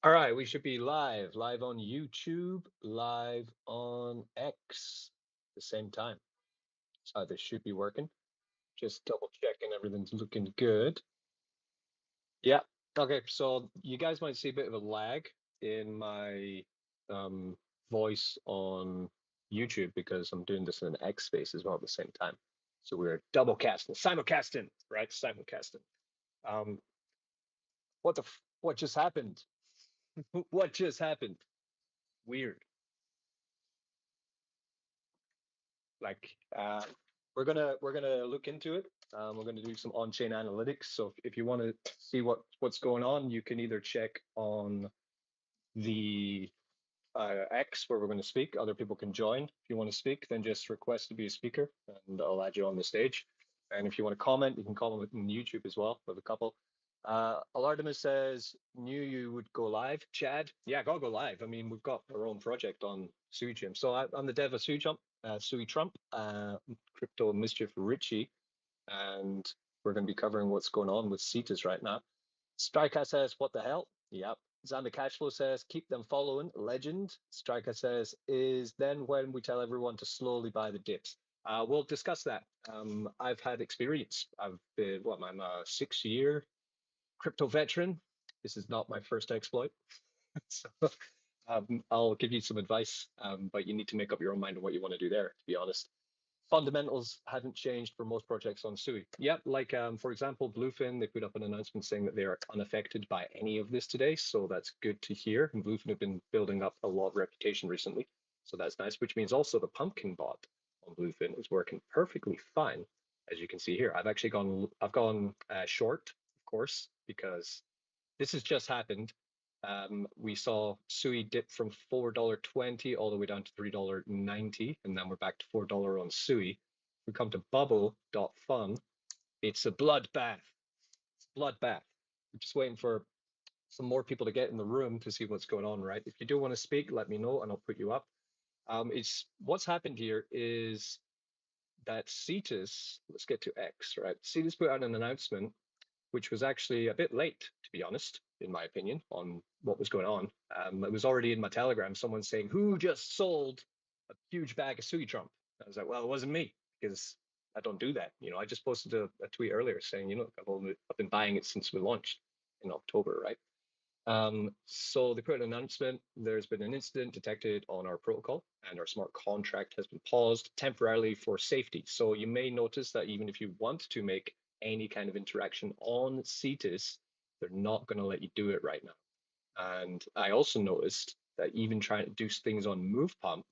All right, we should be live on YouTube, live on X at the same time. So this should be working. Just double checking everything's looking good. Yeah. Okay, so you guys might see a bit of a lag in my voice on YouTube because I'm doing this in an X space as well at the same time. So we're double casting, simulcasting, right? Simulcasting. Um, what just happened? What just happened? Weird. Like we're gonna look into it. We're gonna do some on-chain analytics. So if you want to see what's going on, you can either check on the X where we're going to speak. Other people can join. If you want to speak, then just request to be a speaker, and I'll add you on the stage. And if you want to comment, you can comment on YouTube as well with a couple. Alardemus says, knew you would go live. Chad, yeah, gotta go live. I mean, we've got our own project on Sui Trump. So I'm the dev of Sui Trump, Crypto Mischief Richie, and we're going to be covering what's going on with Cetus right now. Striker says, what the hell? Yep. Xander Cashflow says, keep them following. Legend. Striker says, is then when we tell everyone to slowly buy the dips. We'll discuss that. I've had experience. I'm a 6-year crypto veteran. This is not my first exploit. So I'll give you some advice, but you need to make up your own mind on what you want to do there, to be honest. Fundamentals haven't changed for most projects on Sui. Yep, like for example, Bluefin, they put up an announcement saying that they are unaffected by any of this today, so that's good to hear. And Bluefin have been building up a lot of reputation recently, so that's nice. Which means also the pumpkin bot on Bluefin is working perfectly fine, as you can see here. I've gone short, of course, because this has just happened. We saw Sui dip from $4.20 all the way down to $3.90, and then we're back to $4 on Sui. We come to bubble.fun. It's a bloodbath. It's a bloodbath. We're just waiting for some more people to get in the room to see what's going on, right? If you do want to speak, let me know and I'll put you up. It's what's happened here is that Cetus, let's get to X, right? Cetus put out an announcement which was actually a bit late, to be honest, in my opinion, on what was going on. It was already in my Telegram, someone saying, who just sold a huge bag of Sui Trump? I was like, well, it wasn't me, because I don't do that. I just posted a tweet earlier saying, I've been buying it since we launched in October, right? So they put an announcement. There's been an incident detected on our protocol, and our smart contract has been paused temporarily for safety. So you may notice that even if you want to make any kind of interaction on Cetus, they're not going to let you do it right now. And I also noticed that even trying to do things on MovePump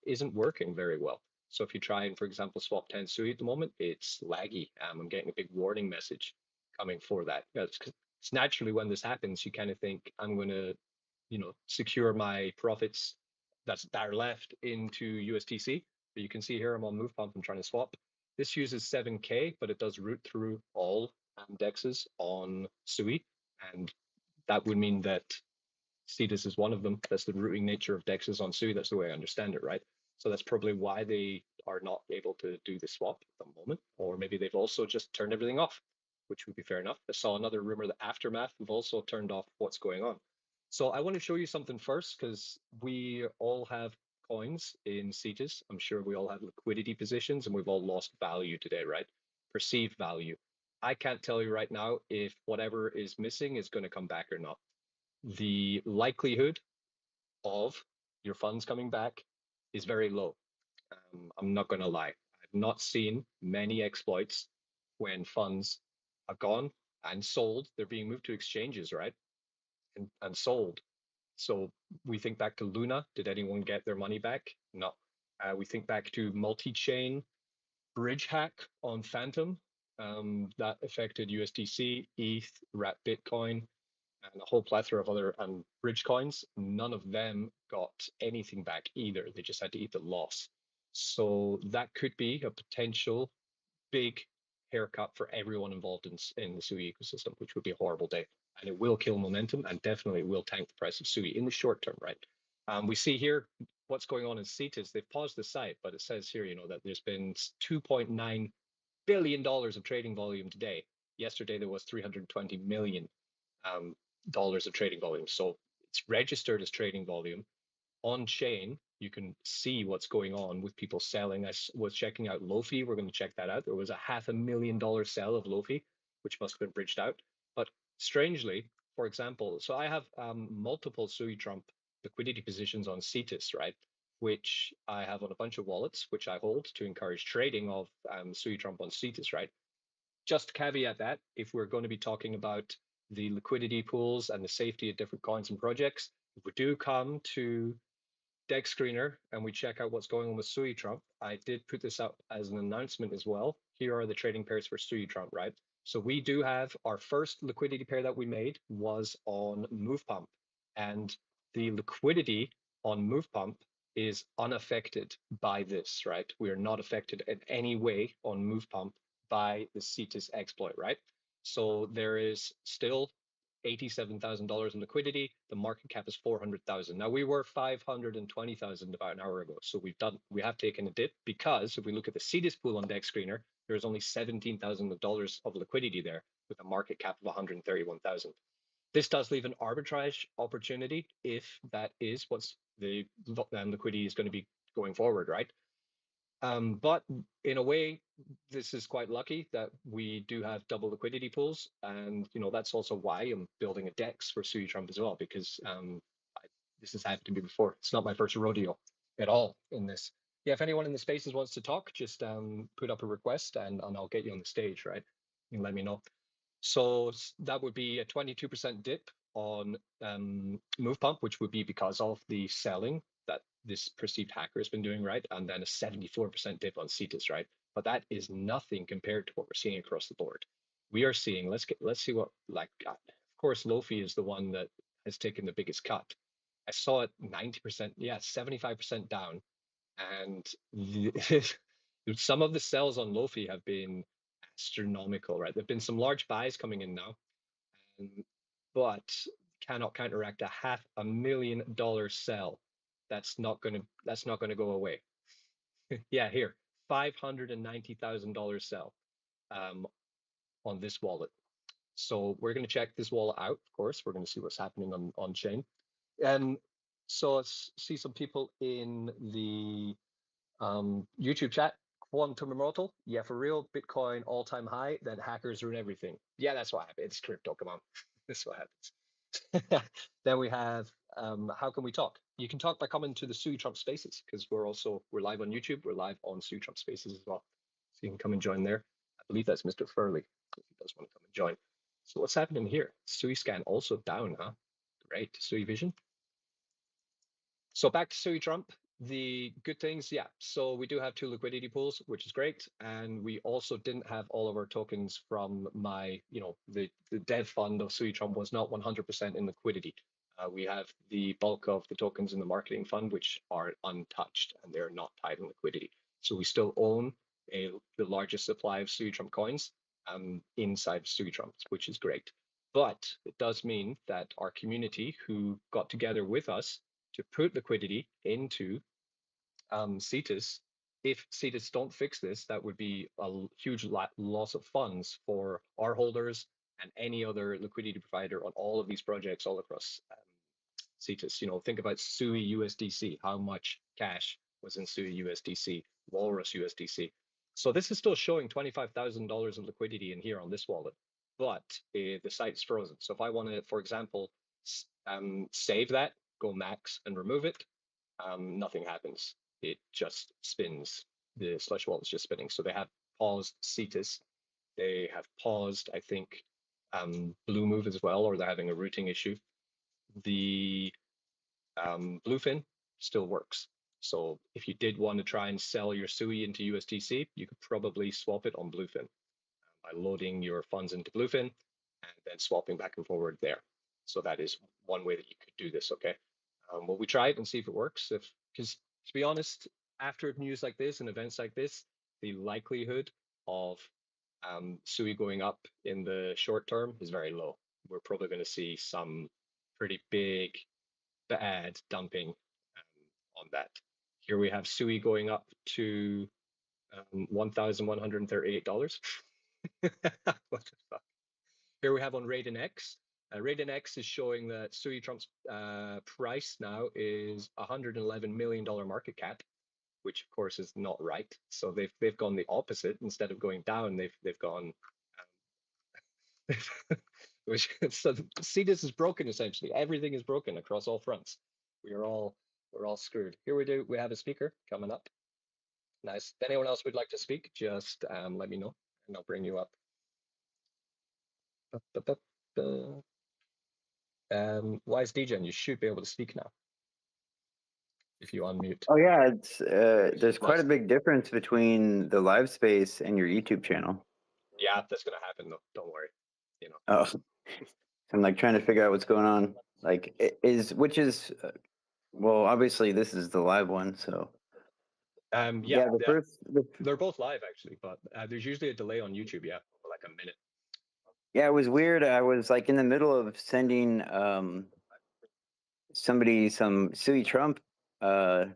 isn't working very well. So if you try and, for example, swap 10 Sui at the moment, it's laggy. I'm getting a big warning message coming for that. It's naturally when this happens, you kind of think I'm going to, secure my profits that are left into USTC. But you can see here I'm on MovePump. I'm trying to swap. This uses 7K, but it does route through all dexes on Sui, and that would mean that Cetus is one of them. That's the routing nature of dexes on Sui. That's the way I understand it, right? So that's probably why they are not able to do the swap at the moment, or maybe they've also just turned everything off, which would be fair enough. I saw another rumor that Aftermath have also turned off what's going on. So I want to show you something first, because we all have coins in Cetus. I'm sure we all have liquidity positions, and we've all lost value today, right? Perceived value. I can't tell you right now if whatever is missing is going to come back or not. The likelihood of your funds coming back is very low. I'm not going to lie. I've not seen many exploits when funds are gone and sold. They're being moved to exchanges, right? And sold. So we think back to Luna. Did anyone get their money back? No. We think back to multi-chain bridge hack on Phantom. That affected USDC, ETH, Wrap Bitcoin, and a whole plethora of other bridge coins. None of them got anything back either. They just had to eat the loss. So that could be a potential big haircut for everyone involved in the Sui ecosystem, which would be a horrible day. And it will kill momentum and definitely will tank the price of Sui in the short term, right? We see here what's going on in Cetus. They've paused the site, but it says here, that there's been $2.9 billion of trading volume today. Yesterday, there was 320 million dollars of trading volume. So It's registered as trading volume. On chain, you can see what's going on with people selling. I was checking out Lofi. We're going to check that out. There was a $500,000 sell of Lofi, which must have been bridged out. But strangely, for example, so I have multiple Sui Trump liquidity positions on Cetus, right? Which I have on a bunch of wallets, which I hold to encourage trading of Sui Trump on Cetus, right? Just caveat that if we're going to be talking about the liquidity pools and the safety of different coins and projects, if we do come to Dex Screener and we check out what's going on with Sui Trump, I did put this up as an announcement as well. Here are the trading pairs for Sui Trump, right? So we do have our first liquidity pair that we made was on Move Pump, and the liquidity on Move Pump is unaffected by this, right? We are not affected in any way on Move Pump by the Cetus exploit, right? So there is still $87,000 in liquidity. The market cap is 400,000. Now we were 520,000 about an hour ago. So we have taken a dip because if we look at the Cetus pool on Dex Screener, there's only $17,000 of liquidity there with a market cap of 131,000. This does leave an arbitrage opportunity if that is what's the liquidity is going to be going forward, right? But in a way, this is quite lucky that we do have double liquidity pools, and that's also why I'm building a DEX for Sui Trump as well, because this has happened to me before. It's not my first rodeo at all in this. Yeah, if anyone in the spaces wants to talk, just put up a request and I'll get you on the stage, right? You can let me know. So that would be a 22% dip on Move Pump, which would be because of the selling that this perceived hacker has been doing, right? And then a 74% dip on Cetus, right? But that is nothing compared to what we're seeing across the board. We are seeing, let's see what, of course, Lofi is the one that has taken the biggest cut. I saw it 90%, yeah, 75% down. And some of the sells on Lofi have been astronomical, right? There've been some large buys coming in now, but cannot counteract a $500,000 sell. That's not gonna go away. Yeah, here, $590,000 sell on this wallet. So we're going to check this wallet out. Of course, we're going to see what's happening on chain. And so let's see some people in the YouTube chat. Quantum Immortal, yeah, for real. Bitcoin all-time high. Then hackers ruin everything. Yeah, that's what happens. It's crypto. Come on, this is what happens. Then we have how can we talk? You can talk by coming to the Sui Trump Spaces because we're live on YouTube. We're live on Sui Trump Spaces as well, so you can come and join there. I believe that's Mr. Furley if he does want to come and join. So what's happening here? Sui Scan also down, huh? Great. Sui Vision. So back to Sui Trump. The good things, yeah. So we do have two liquidity pools, which is great. And we also didn't have all of our tokens from my, the dev fund of Sui Trump was not 100% in liquidity. We have the bulk of the tokens in the marketing fund, which are untouched and they're not tied in liquidity. So we still own the largest supply of Sui Trump coins inside Sui Trump, which is great. But it does mean that our community who got together with us to put liquidity into Cetus. If Cetus don't fix this, that would be a huge loss of funds for our holders and any other liquidity provider on all of these projects all across Cetus. Think about Sui USDC, how much cash was in Sui USDC, Walrus USDC. So this is still showing $25,000 of liquidity in here on this wallet, but the site's frozen. So if I want to, for example, save that, go max and remove it, nothing happens. It just spins. The slush wallet is just spinning. So they have paused Cetus. They have paused, I think, Blue Move as well, or they're having a routing issue. The Bluefin still works. So if you did want to try and sell your Sui into USDC, you could probably swap it on Bluefin by loading your funds into Bluefin and then swapping back and forward there. So that is one way that you could do this, okay? Well, we try it and see if it works. Because to be honest, after news like this and events like this, the likelihood of Sui going up in the short term is very low. We're probably going to see some pretty big bad dumping on that. Here we have Sui going up to $1,138. What the fuck? Here we have on Raiden X, Raiden X is showing that Sui Trump's price now is $111 million market cap, which of course is not right. So they've gone the opposite. Instead of going down, they've gone. Which so Cetus is broken essentially. Everything is broken across all fronts. We're all screwed. Here we have a speaker coming up. Nice. If anyone else would like to speak, just let me know and I'll bring you up. Wise DJ, you should be able to speak now if you unmute. Oh yeah, it's there's quite a big difference between the live space and your YouTube channel. Yeah, that's gonna happen though. Don't worry. You know. Oh, I'm like trying to figure out what's going on. Like, well, obviously this is the live one, so. Yeah, the they're both live actually, but there's usually a delay on YouTube. Yeah, for like a minute. Yeah, it was weird. I was like in the middle of sending somebody some Sui Trump, for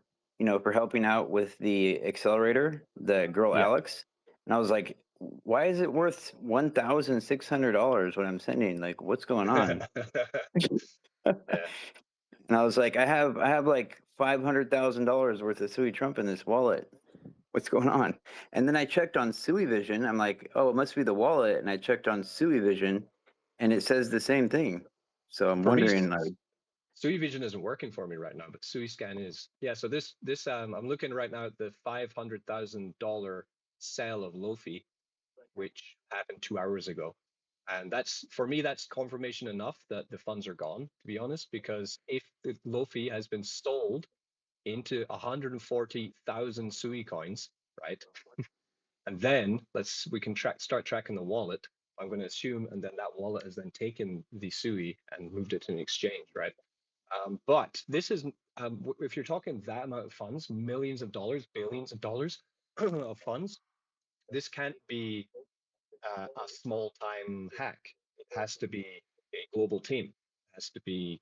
helping out with the accelerator, the girl Yeah. Alex, and I was like, why is it worth $1,600 when I'm sending? Like, what's going on? Yeah. And I was like, I have like $500,000 worth of Sui Trump in this wallet. What's going on? And then I checked on Sui Vision. I'm like, oh, it must be the wallet. And I checked on Sui Vision, and it says the same thing. So I'm wondering, like, Sui Vision isn't working for me right now, but Sui Scan is. Yeah. So this I'm looking right now at the $500,000 sale of Lofi, which happened 2 hours ago. And that's, for me, that's confirmation enough that the funds are gone, to be honest, because if the Lofi has been sold into 140,000 Sui coins, right? And then we can start tracking the wallet. I'm going to assume, and then that wallet has then taken the Sui and moved it to an exchange, right? But this is, if you're talking that amount of funds, millions of dollars, billions of dollars of funds, this can't be a small time hack. It has to be a global team. It has to be,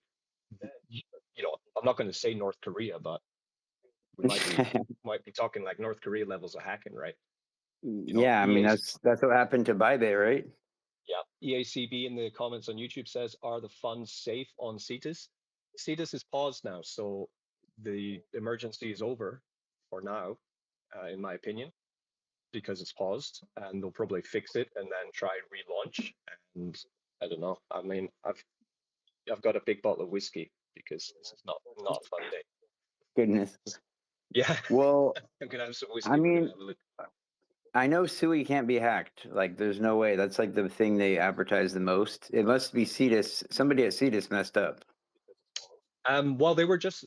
I'm not going to say North Korea, but we might be talking like North Korea levels of hacking, right? Yeah, I mean that's what happened to Bybit, right? Yeah, EACB in the comments on YouTube says, "Are the funds safe on Cetus?" Cetus is paused now, so the emergency is over for now, in my opinion, because it's paused, and they'll probably fix it and then try relaunch. And I don't know. I mean, I've got a big bottle of whiskey because this is not a fun day. Goodness. Yeah. Well, I'm gonna have some whiskey. I mean, I know Sui can't be hacked. Like, there's no way. That's like the thing they advertise the most. It must be Cetus. Somebody at Cetus messed up. Well,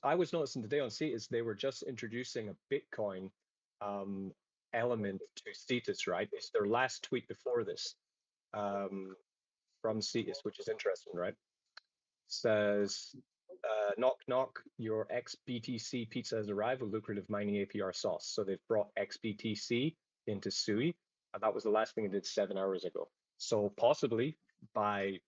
I was noticing today on Cetus, they were just introducing a Bitcoin element to Cetus, right? It's their last tweet before this from Cetus, which is interesting, right? Says, knock, knock, your XBTC pizza has arrived with lucrative mining APR sauce. So they've brought XBTC into Sui, and that was the last thing it did 7 hours ago. So possibly by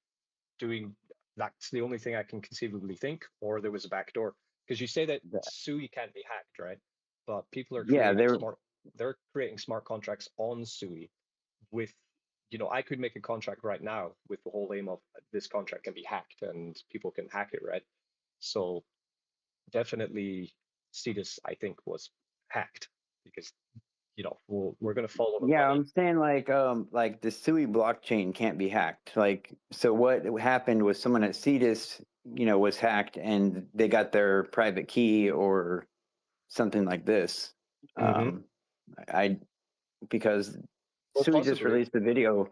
doing, that's the only thing I can conceivably think, or there was a backdoor. Because you say that Sui can't be hacked, right? But people are they're creating smart contracts on Sui with, I could make a contract right now with the whole aim of this contract can be hacked and people can hack it, right? So definitely Cetus, I think, was hacked because, we're going to follow the money. I'm saying like the Sui blockchain can't be hacked. Like, so what happened was someone at Cetus, was hacked and they got their private key or something like this. Because Sui just released a video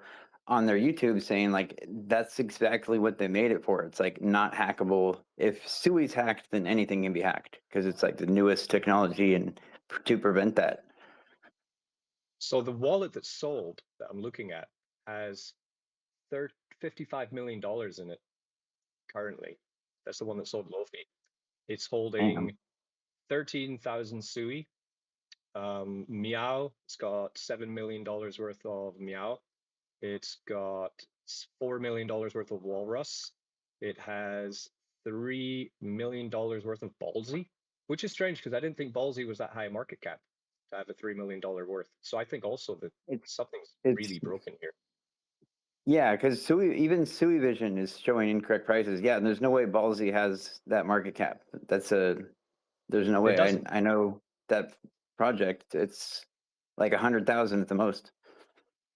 on their YouTube saying like that's exactly what they made it for. It's like not hackable. If Sui's hacked, then anything can be hacked because it's like the newest technology and to prevent that. So the wallet that's sold that I'm looking at has $55 million in it currently. That's the one that sold Lofi. It's holding 13,000 Sui. Meow, it's got $7 million worth of Meow. It's got $4 million worth of Walrus. It has $3 million worth of Ballsy, which is strange because I didn't think Ballsy was that high a market cap to have a $3 million worth. So I think also that something's really broken here. Yeah, because even Sui Vision is showing incorrect prices. Yeah, and there's no way Ballsy has that market cap. There's no It way. doesn't. I know that project. It's like 100,000 at the most.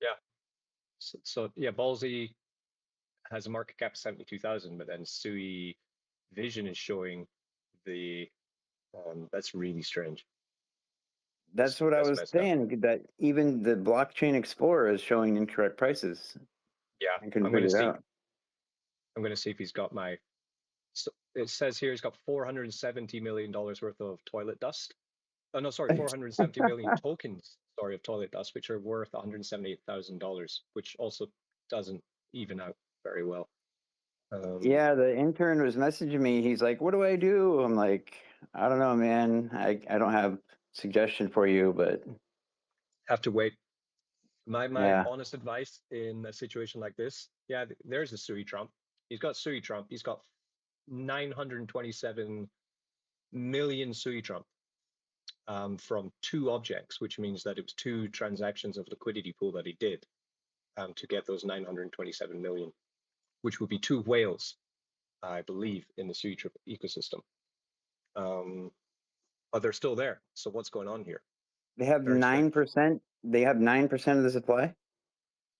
Yeah. So yeah, Ballsy has a market cap of 72,000, but then Sui Vision is showing the that's really strange. That's what I That's was messed up. saying. That even the blockchain explorer is showing incorrect prices. Yeah, I couldn't I'm gonna figure it see. out. I'm gonna see if he's got my. So it says here he's got $470 million worth of toilet dust. Oh no, sorry, 470 million tokens. Sorry, of toilet dust, which are worth $178,000, which also doesn't even out very well. Yeah, the intern was messaging me. He's like, "What do I do?" I'm like, "I don't know, man. I don't have suggestion for you, but Have to wait. My yeah, honest advice in a situation like this, yeah, there's a Sui Trump. He's got Sui Trump. He's got 927 million Sui Trump from two objects, which means that it was two transactions of liquidity pool that he did to get those 927 million, which would be two whales, I believe, in the Sui Trump ecosystem. But they're still there. So what's going on here? they have Very strange. 9%. They have 9% of the supply.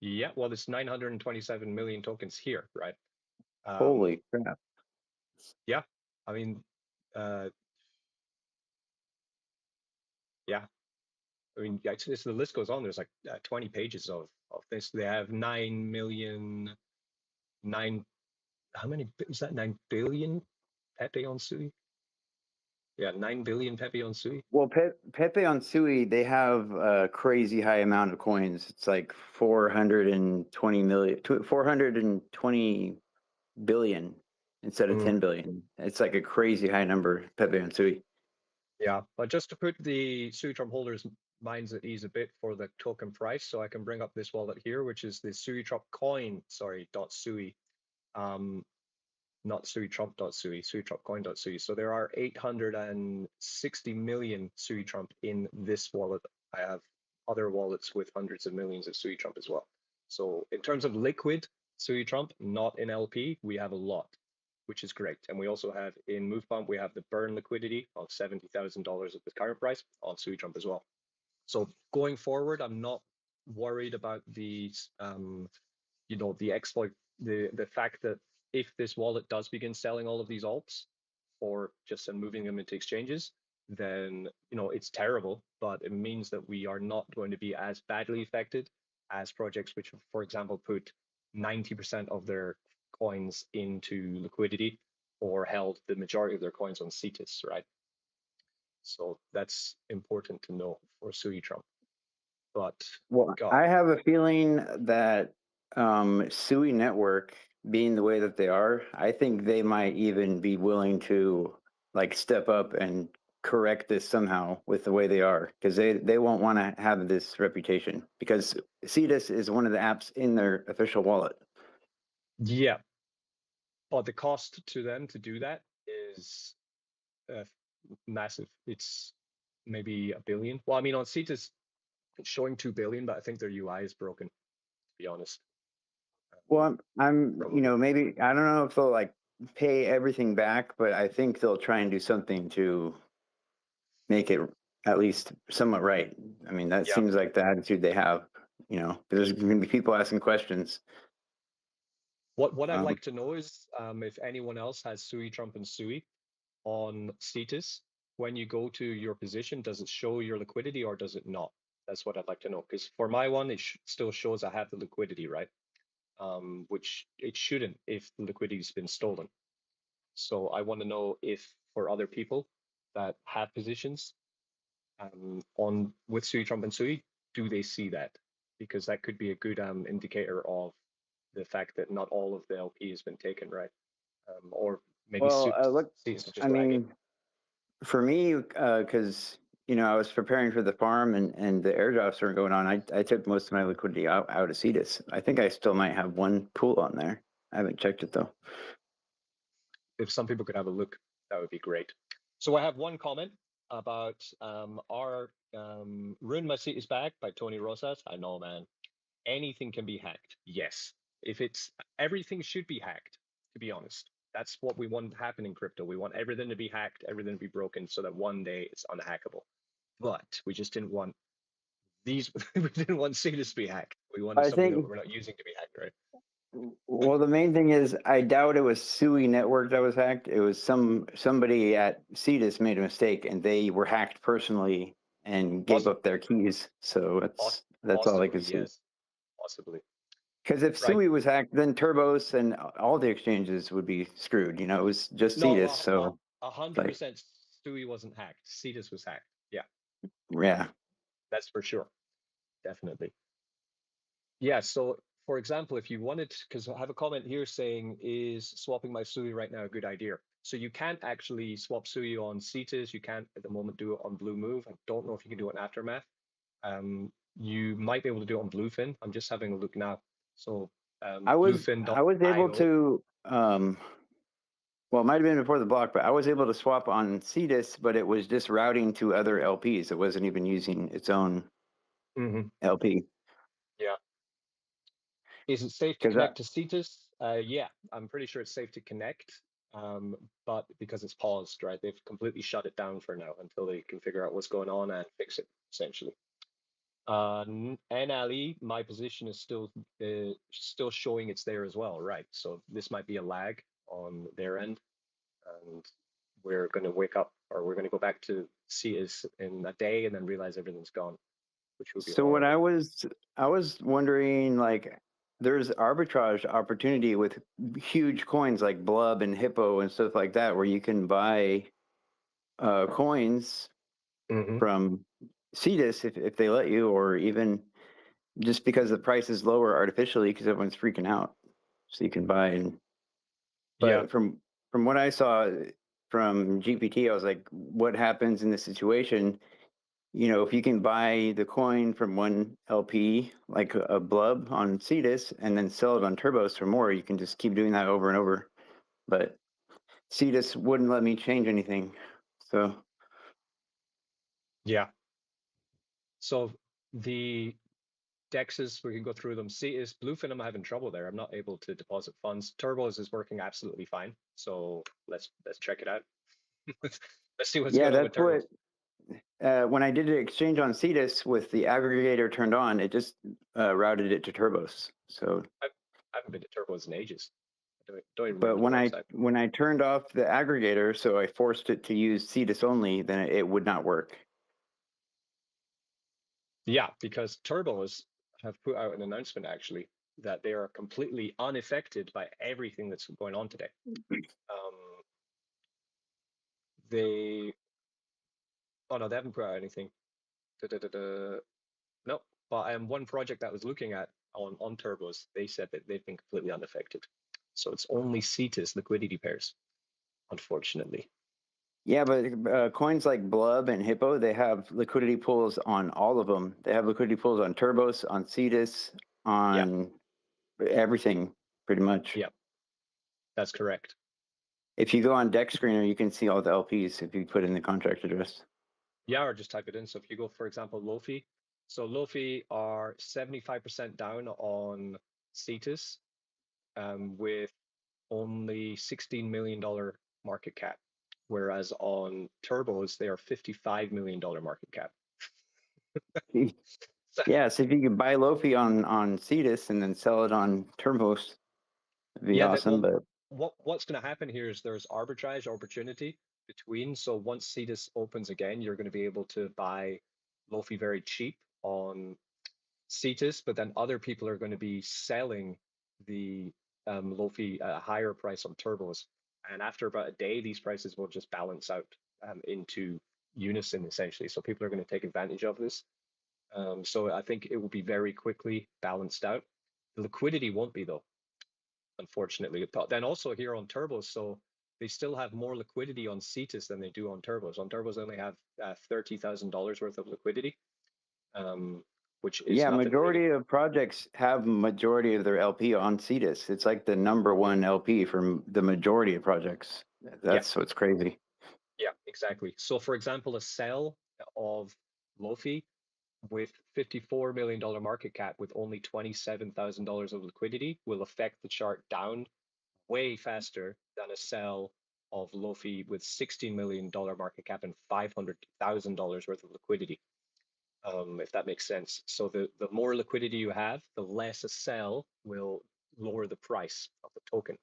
Yeah, well, it's 927 million tokens here, right? Um, Holy crap! yeah, I mean, uh, yeah, I mean, yeah, the list goes on. There's like 20 pages of this. They have 9 million, nine. How many is that? 9 billion Pepe on Sui? Yeah, 9 billion Pepe on Sui. Well, Pepe on Sui, they have a crazy high amount of coins. It's like 420 million, 420 billion instead of Mm. 10 billion. It's like a crazy high number, Pepe on Sui. Yeah, but just to put the Sui Trump holders' minds at ease a bit for the token price, so I can bring up this wallet here, which is the Sui Trump coin, sorry, .sui, um, not Sui Trump .sui, Sui Trump coin .sui. So there are 860 million Sui Trump in this wallet. I have other wallets with hundreds of millions of Sui Trump as well. So in terms of liquid Sui Trump, not in LP, we have a lot, which is great. And we also have in MovePump, we have the burn liquidity of $70,000 at the current price on Sui Trump as well. So going forward, I'm not worried about the the exploit, the fact that if this wallet does begin selling all of these alts or just moving them into exchanges, then it's terrible, but it means that we are not going to be as badly affected as projects which, for example, put 90% of their coins into liquidity or held the majority of their coins on Cetus, right? So that's important to know for Sui Trump. But Well, God, I have a feeling that Sui Network, being the way that they are, I think they might even be willing to like step up and correct this somehow with the way they are, because they won't want to have this reputation, because Cetus is one of the apps in their official wallet. yeah, but the cost to them to do that is massive. It's maybe a billion. Well, I mean, on Cetus, it's showing 2 billion, but I think their UI is broken, to be honest. Well, Probably. maybe I don't know if they'll like pay everything back, but I think they'll try and do something to make it at least somewhat right. I mean, that Yeah. seems like the attitude they have. There's going to be people asking questions. What I'd Um, like to know is if anyone else has Sui, Trump, and Sui on Cetus, when you go to your position, does it show your liquidity or does it not? That's what I'd like to know. Because for my one, it still shows I have the liquidity, right? Which it shouldn't if the liquidity's been stolen. So I want to know if for other people that have positions on with Sui Trump and Sui, do they see that? Because that could be a good indicator of the fact that not all of the LP has been taken, right? Or maybe well, look, Cetus is I just lagging. mean, for me, because I was preparing for the farm and the airdrops were going on, I took most of my liquidity out of Cetus. I think I still might have one pool on there. I haven't checked it though. If some people could have a look, that would be great. So I have one comment about our Ruin My Seat is Back by Tony Rosas. I know, man. Anything can be hacked. Yes. If it's everything should be hacked, to be honest. That's what we want to happen in crypto. We want everything to be hacked, everything to be broken, so that one day it's unhackable. But we just didn't want these. We didn't want Cetus to be hacked. We wanted I something that think, we're not using to be hacked, right? well, the main thing is I doubt it was Sui Network that was hacked. It was somebody at Cetus made a mistake and they were hacked personally and gave up their keys. So that's all I Possibly, can see. yes, possibly. Because if Right. Sui was hacked, then Turbos and all the exchanges would be screwed. You know, it was just No, Cetus. So 100% Stewie wasn't hacked. Cetus was hacked. Yeah, yeah. that's for sure. Definitely. Yeah, so for example, if you wanted, because I have a comment here saying, is swapping my Sui right now a good idea? So you can't actually swap Sui on Cetus. You can't at the moment do it on Blue Move. I don't know if you can do it on Aftermath. You might be able to do it on Bluefin. I'm just having a look now. So I was able bluefin.io. to well, it might have been before the block, but I was able to swap on Cetus, but it was just routing to other LPs. It wasn't even using its own LP. Yeah. Is it safe to Because connect to Cetus? Yeah, I'm pretty sure it's safe to connect, but because it's paused, right? They've completely shut it down for now until they can figure out what's going on and fix it, essentially. NLE, my position is still showing it's there as well, right? So this might be a lag on their end, and we're going to wake up, or we're going to go back to Cetus in a day and then realize everything's gone, which would be so what horrible. I was wondering, like, there's arbitrage opportunity with huge coins like Blub and Hippo and stuff like that, where you can buy coins from Cetus if they let you, or even just because the price is lower artificially because everyone's freaking out, so you can buy. And Yeah, but from what I saw from GPT, I was like, what happens in this situation? You know, if you can buy the coin from one LP, like a Blub on Cetus, and then sell it on Turbos for more, you can just keep doing that over and over. But Cetus wouldn't let me change anything. So yeah. So the dexes, we can go through them. Cetus, Bluefin, I'm having trouble there. I'm not able to deposit funds. Turbos is working absolutely fine. So let's check it out. Let's see what's yeah, going on with that's Turbos. what when I did an exchange on Cetus with the aggregator turned on, it just routed it to Turbos. So I haven't been to Turbos in ages. I don't even but remember the website. when I turned off the aggregator, so I forced it to use Cetus only, then it would not work. Yeah, because Turbos have put out an announcement actually that they are completely unaffected by everything that's going on today. They, oh no, they haven't put out anything. No, but one project that I was looking at on Turbos, they said that they've been completely unaffected. So it's only Cetus liquidity pairs, unfortunately. Yeah, but coins like Blub and Hippo, they have liquidity pools on all of them. They have liquidity pools on Turbos, on Cetus, Yeah, on everything, pretty much. yeah, that's correct. If you go on Deck Screener, you can see all the LPs if you put in the contract address. Yeah, or just type it in. So if you go, for example, Lofi, so Lofi are 75% down on Cetus, with only $16 million market cap, whereas on Turbos they are $55 million market cap. Yeah, so if you could buy Lofi on Cetus and then sell it on Turbos, it'd be Yeah, awesome. But what's going to happen here is there's arbitrage opportunity between. So once Cetus opens again, you're going to be able to buy Lofi very cheap on Cetus, but then other people are going to be selling the Lofi at a higher price on Turbos. And after about a day, these prices will just balance out into unison essentially. So people are going to take advantage of this. So I think it will be very quickly balanced out. The liquidity won't be though, unfortunately. But then also here on Turbos, so they still have more liquidity on Cetus than they do on Turbos. On Turbos, they only have $30,000 worth of liquidity, which is yeah, nothing really. majority of projects have majority of their LP on Cetus. It's like the #1 LP from the majority of projects. That's what's crazy. Yeah, exactly. So for example, a sell of Lofi with $54 million market cap with only $27,000 of liquidity will affect the chart down way faster than a sell of Lofi with $16 million market cap and $500,000 worth of liquidity, if that makes sense. So the more liquidity you have, the less a sell will lower the price of the token.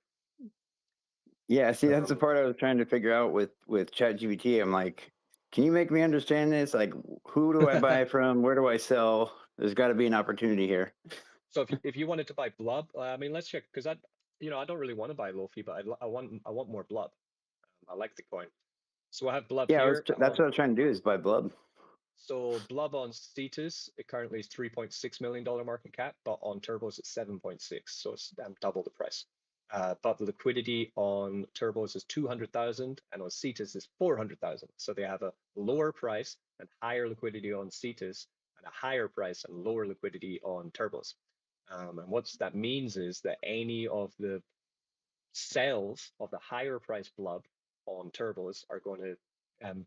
Yeah, see, that's the part I was trying to figure out with ChatGPT. I'm like, can you make me understand this? Like, who do I buy from? Where do I sell? There's got to be an opportunity here. So if you wanted to buy Blub, I mean, let's check, because I don't really want to buy Lofi, but I want more Blub. I like the coin. So I have Blub Yeah, here. that's what I was trying to do, is buy Blub. So Blub on Cetus, it currently is $3.6 million market cap, but on Turbos it's 7.6, so it's double the price. But the liquidity on Turbos is 200,000 and on Cetus is 400,000. So they have a lower price and higher liquidity on Cetus and a higher price and lower liquidity on Turbos. And what that means is that any of the sales of the higher price Blub on Turbos are going to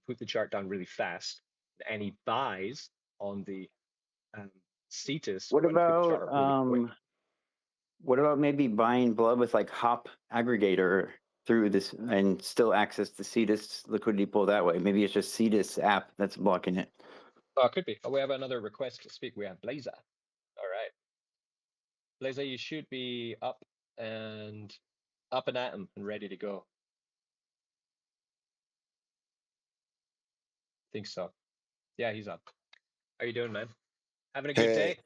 put the chart down really fast. Any buys on the Cetus What about really what about maybe buying Blub with like Hop aggregator through this and still access the Cetus liquidity pool that way? Maybe it's just Cetus app that's blocking it. Oh, it could be. Oh, we have another request to speak. We have Blazer. All right. Blazer, you should be up and at him and ready to go. Think so. Yeah, he's up. How you doing, man? Having a good day?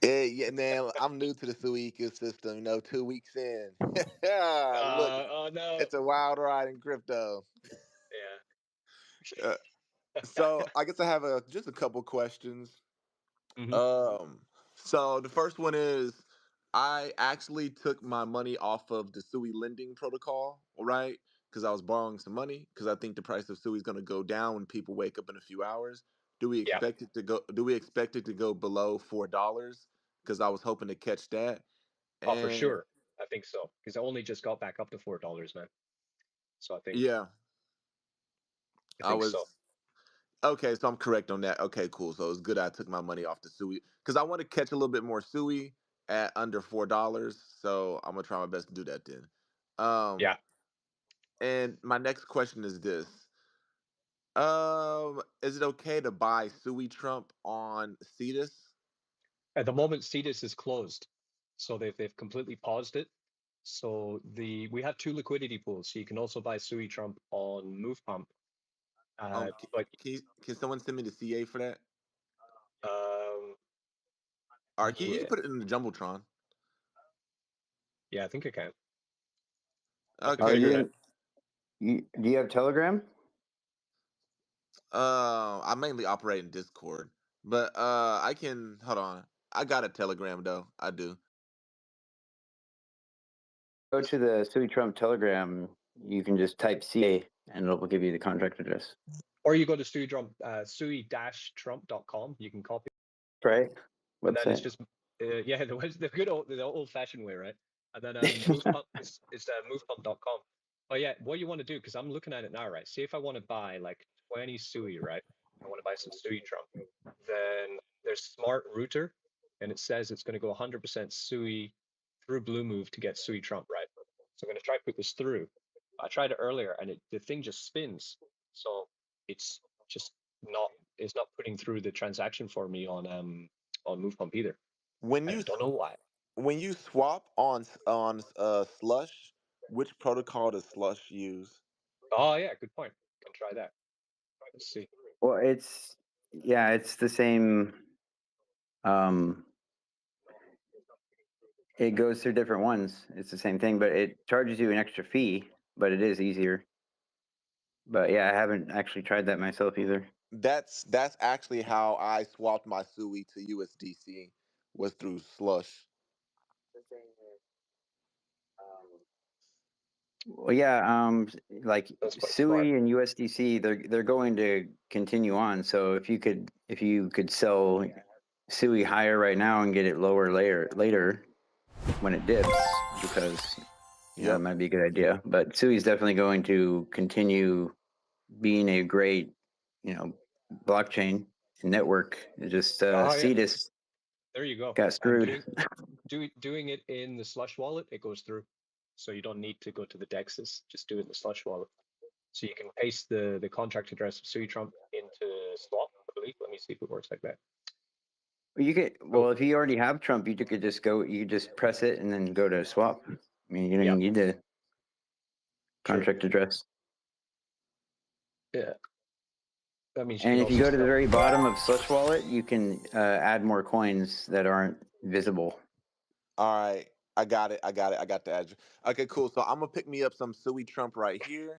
Yeah, man. I'm new to the Sui ecosystem. 2 weeks in. Look, Oh no. it's a wild ride in crypto. Yeah. So I guess I have just a couple questions. Mm-hmm. So the first one is, I actually took my money off of the Sui lending protocol, right? Because I was borrowing some money because I think the price of Sui is going to go down when people wake up in a few hours. Do we Yeah. expect it to go? Do we expect it to go below $4? Because I was hoping to catch that. Oh, for And sure. I think so. Because I only just got back up to $4, man. So I think yeah, I was so. okay. So I'm correct on that. Okay, cool. So it's good I took my money off the Sui because I want to catch a little bit more Sui at under $4. So I'm gonna try my best to do that then. Um, Yeah. and my next question is this: is it okay to buy Sui Trump on Cetus? At the moment, Cetus is closed, so they've completely paused it. So we have two liquidity pools. So you can also buy Sui Trump on Move Pump. But Can someone send me the CA for that? um, Or we can yeah, put it in the jumbotron. yeah, I think I can. I can Are Okay, figure it yeah. out. do you have Telegram? I mainly operate in Discord, but I can hold on. I got a Telegram though. I do. Go to the Sui Trump Telegram. You can just type CA and it'll give you the contract address. Or you go to sui-trump.com. You can copy, Right? and then it's Website. just yeah, the good old-fashioned way, right? And then Move Pump is movepump.com. Oh yeah, what you want to do, because I'm looking at it now, right? See if I want to buy like 20 Sui, right? I want to buy some Sui Trump. Then there's Smart Router, and it says it's going to go 100% Sui through Blue Move to get Sui Trump, right? So I'm going to try to put this through. I tried it earlier, and the thing just spins. So it's just not putting through the transaction for me on Move Pump either. When I you don't know why. when you swap on Slush, which protocol does Slush use? Oh yeah, good point. Can try that. Let's see. Well, it's the same. It goes through different ones. It's the same thing, but it charges you an extra fee, but it is easier. But yeah, I haven't actually tried that myself either. That's actually how I swapped my Sui to USDC, was through Slush. Well, yeah, like That's quite smart. Sui and USDC, they're going to continue on. So if you could sell Sui higher right now and get it lower later when it dips, because that might be a good idea. But Sui is definitely going to continue being a great blockchain. network. It just Oh, yeah. Cetus There you go. got screwed. Doing it in the Slush wallet, it goes through. So you don't need to go to the DEXs, just do it in the Slush wallet. So you can paste the contract address of Sui Trump into Swap, I believe. Let me see if it works like that. You could, well, if you already have Trump, you could just go, you could just press it and then go to swap. I mean, you don't Yeah. need the Sure. contract address. Yeah. That means you And can if you also go to the sell. very bottom of Slush Wallet, you can add more coins that aren't visible. All right. I got it. I got the address. Okay, cool. So I'm gonna pick me up some Sui Trump right here.